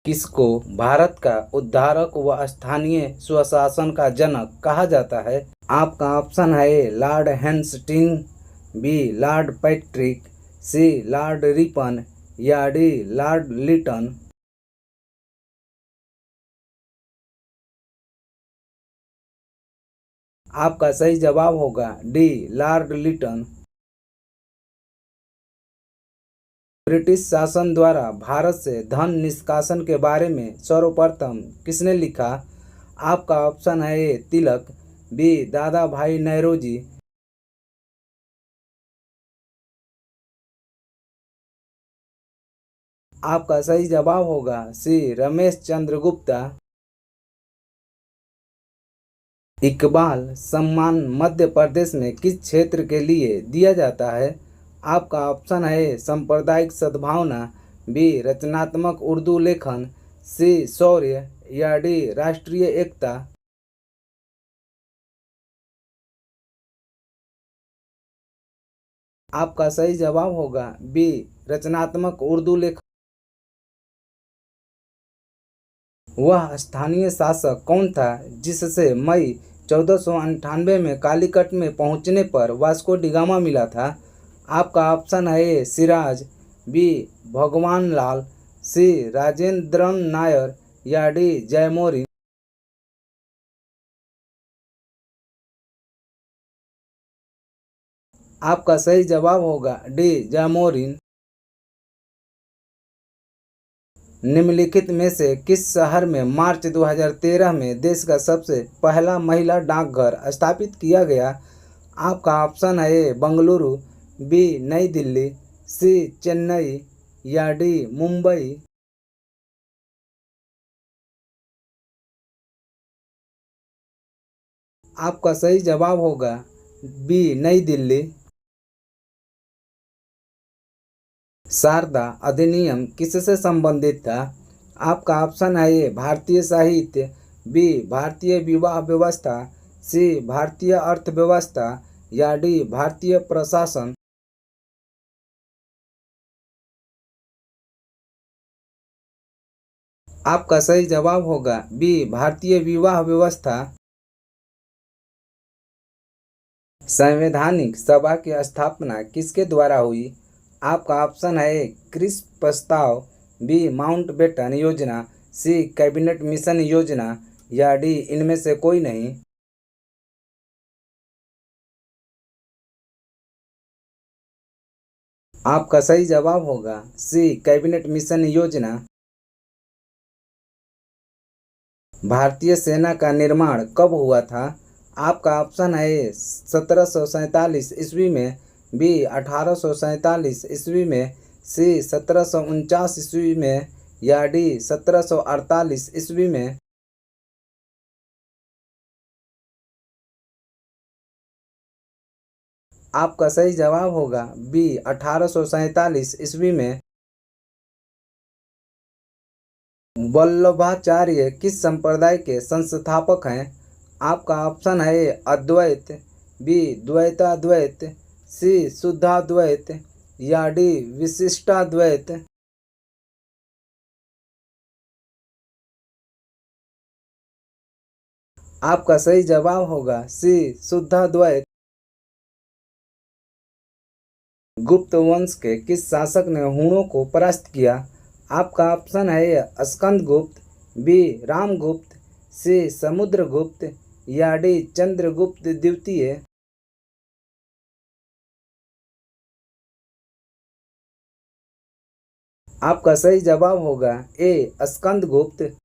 किसको भारत का उद्धारक व स्थानीय स्वशासन का जनक कहा जाता है? आपका ऑप्शन है A Lord Hasting, B Lord Patrick, C Lord Ripon या डी लॉर्ड लिटन। आपका सही जवाब होगा डी लॉर्ड लिटन। ब्रिटिश शासन द्वारा भारत से धन निष्कासन के बारे में सर्वप्रथम किसने लिखा? आपका ऑप्शन है ए तिलक, बी दादा भाई नौरोजी। आपका सही जवाब होगा सी रमेश चंद्र गुप्ता। इकबाल सम्मान मध्य प्रदेश में किस क्षेत्र के लिए दिया जाता है? आपका ऑप्शन है सांप्रदायिक सद्भावना, बी रचनात्मक उर्दू लेखन, सी शौर्य या डी राष्ट्रीय एकता। आपका सही जवाब होगा बी रचनात्मक उर्दू लेखन। वह स्थानीय शासक कौन था जिससे मई 1498 में कालीकट में पहुंचने पर वास्को डी गामा मिला था? आपका ऑप्शन है ए सिराज, बी भगवान लाल, सी राजेंद्रन नायर या डी जयमोरी। आपका सही जवाब होगा डी जयमोरिन। निम्नलिखित में से किस शहर में मार्च 2013 में देश का सबसे पहला महिला डाकघर स्थापित किया गया? आपका ऑप्शन है ए बंगलुरु, बी नई दिल्ली, सी चेन्नई या डी मुंबई। आपका सही जवाब होगा बी नई दिल्ली। शारदा अधिनियम किससे संबंधित था? आपका ऑप्शन है ए भारतीय साहित्य, बी भारतीय विवाह व्यवस्था, सी भारतीय अर्थव्यवस्था या डी भारतीय प्रशासन। आपका सही जवाब होगा बी भारतीय विवाह व्यवस्था। संवैधानिक सभा की स्थापना किसके द्वारा हुई? आपका ऑप्शन है ए क्रिस्प प्रस्ताव, बी माउंटबेटन योजना, सी कैबिनेट मिशन योजना या डी इनमें से कोई नहीं। आपका सही जवाब होगा सी कैबिनेट मिशन योजना। भारतीय सेना का निर्माण कब हुआ था? आपका ऑप्शन है ए 1747 ईस्वी में, बी 1847 ईस्वी में, सी 1749 ईस्वी में या डी 1748 ईस्वी में। आपका सही जवाब होगा बी 1847 ईस्वी में। वल्लभाचार्य किस संप्रदाय के संस्थापक हैं? आपका ऑप्शन है ए अद्वैत, बी द्वैताद्वैत, सी शुद्धाद्वैत या डी विशिष्टाद्वैत। आपका सही जवाब होगा सी शुद्धाद्वैत। गुप्त वंश के किस शासक ने हूणों को परास्त किया? आपका ऑप्शन है ए स्कंदगुप्त, बी रामगुप्त, सी समुद्रगुप्त या डी चंद्रगुप्त द्वितीय। आपका सही जवाब होगा ए स्कंदगुप्त।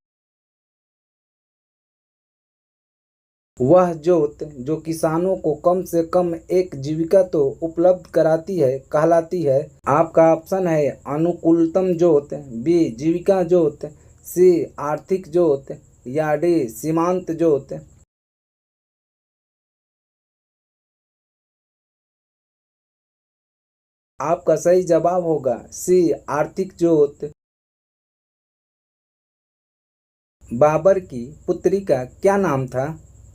वह जोत जो किसानों को कम से कम एक जीविका तो उपलब्ध कराती है कहलाती है? आपका ऑप्शन है अनुकूलतम जोत, बी जीविका जोत, सी आर्थिक जोत या डी सीमांत जोत। आपका सही जवाब होगा सी आर्थिक जोत। बाबर की पुत्री का क्या नाम था?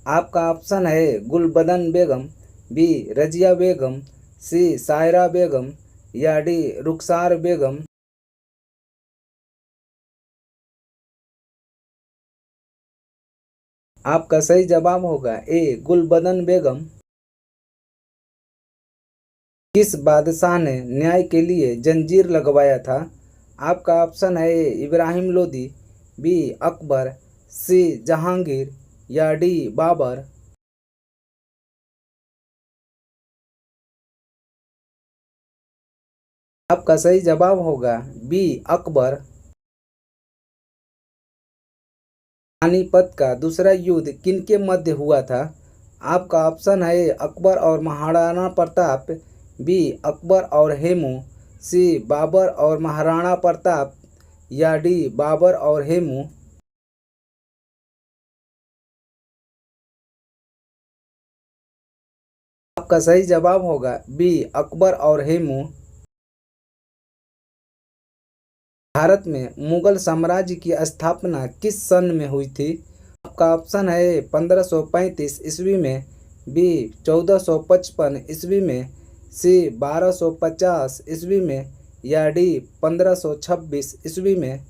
आपका ऑप्शन है गुलबदन बेगम, बी रजिया बेगम, सी सायरा बेगम या डी रुखसार बेगम। आपका सही जवाब होगा ए गुलबदन बेगम। किस बादशाह ने न्याय के लिए जंजीर लगवाया था? आपका ऑप्शन है ए इब्राहिम लोदी, बी अकबर, सी जहांगीर या डी बाबर। आपका सही जवाब होगा बी अकबर। पानीपत का दूसरा युद्ध किनके मध्य हुआ था? आपका ऑप्शन है ए अकबर और महाराणा प्रताप, बी अकबर और हेमू, सी बाबर और महाराणा प्रताप या डी बाबर और हेमू। आपका सही जवाब होगा बी अकबर और हेमू। भारत में मुगल साम्राज्य की स्थापना किस सन में हुई थी? आपका ऑप्शन है ए 1535 ईस्वी में, बी 1455 ईस्वी में, सी 1250 ईस्वी में या डी 1526 ईस्वी में।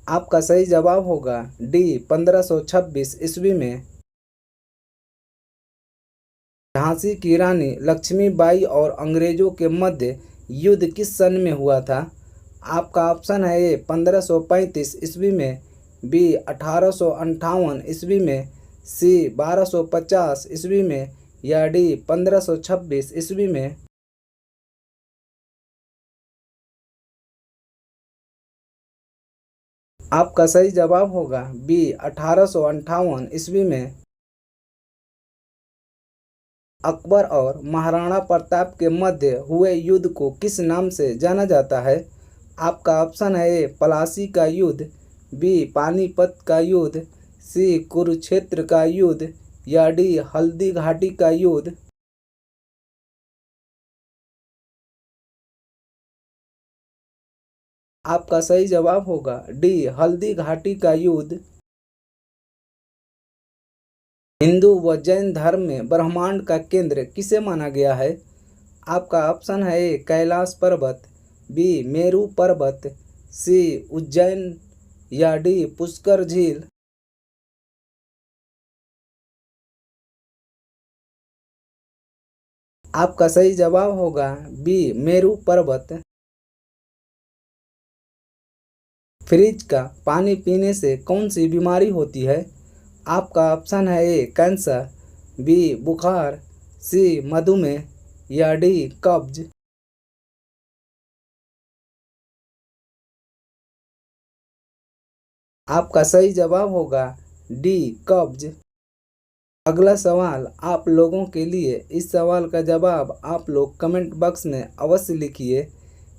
आपका सही जवाब होगा डी 1526 ईस्वी में। झांसी की रानी लक्ष्मीबाई और अंग्रेजों के मध्य युद्ध किस सन में हुआ था? आपका ऑप्शन है ए 1535 ईस्वी में, बी 1858 ईस्वी में, सी 1250 ईस्वी में या डी 1526 ईस्वी में। आपका सही जवाब होगा बी 1858 ईस्वी में। अकबर और महाराणा प्रताप के मध्य हुए युद्ध को किस नाम से जाना जाता है? आपका ऑप्शन है ए पलासी का युद्ध, बी पानीपत का युद्ध, सी कुरुक्षेत्र का युद्ध या डी हल्दी घाटी का युद्ध। आपका सही जवाब होगा डी हल्दी घाटी का युद्ध। हिंदू व जैन धर्म में ब्रह्मांड का केंद्र किसे माना गया है? आपका ऑप्शन है ए कैलाश पर्वत, बी मेरू पर्वत, सी उज्जैन या डी पुष्कर झील। आपका सही जवाब होगा बी मेरू पर्वत। फ्रिज का पानी पीने से कौन सी बीमारी होती है? आपका ऑप्शन है ए कैंसर, बी बुखार, सी मधुमेह या डी कब्ज। आपका सही जवाब होगा डी कब्ज। अगला सवाल आप लोगों के लिए। इस सवाल का जवाब आप लोग कमेंट बॉक्स में अवश्य लिखिए।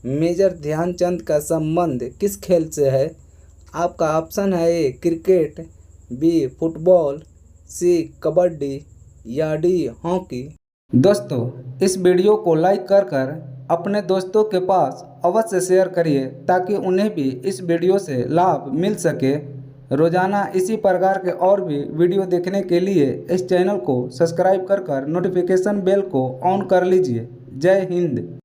मेजर ध्यानचंद का संबंध किस खेल से है? आपका ऑप्शन है ए क्रिकेट, बी फुटबॉल, सी कबड्डी या डी हॉकी। दोस्तों इस वीडियो को लाइक कर अपने दोस्तों के पास अवश्य शेयर करिए ताकि उन्हें भी इस वीडियो से लाभ मिल सके। रोजाना इसी प्रकार के और भी वीडियो देखने के लिए इस चैनल को सब्सक्राइब कर नोटिफिकेशन बेल को ऑन कर लीजिए। जय हिंद।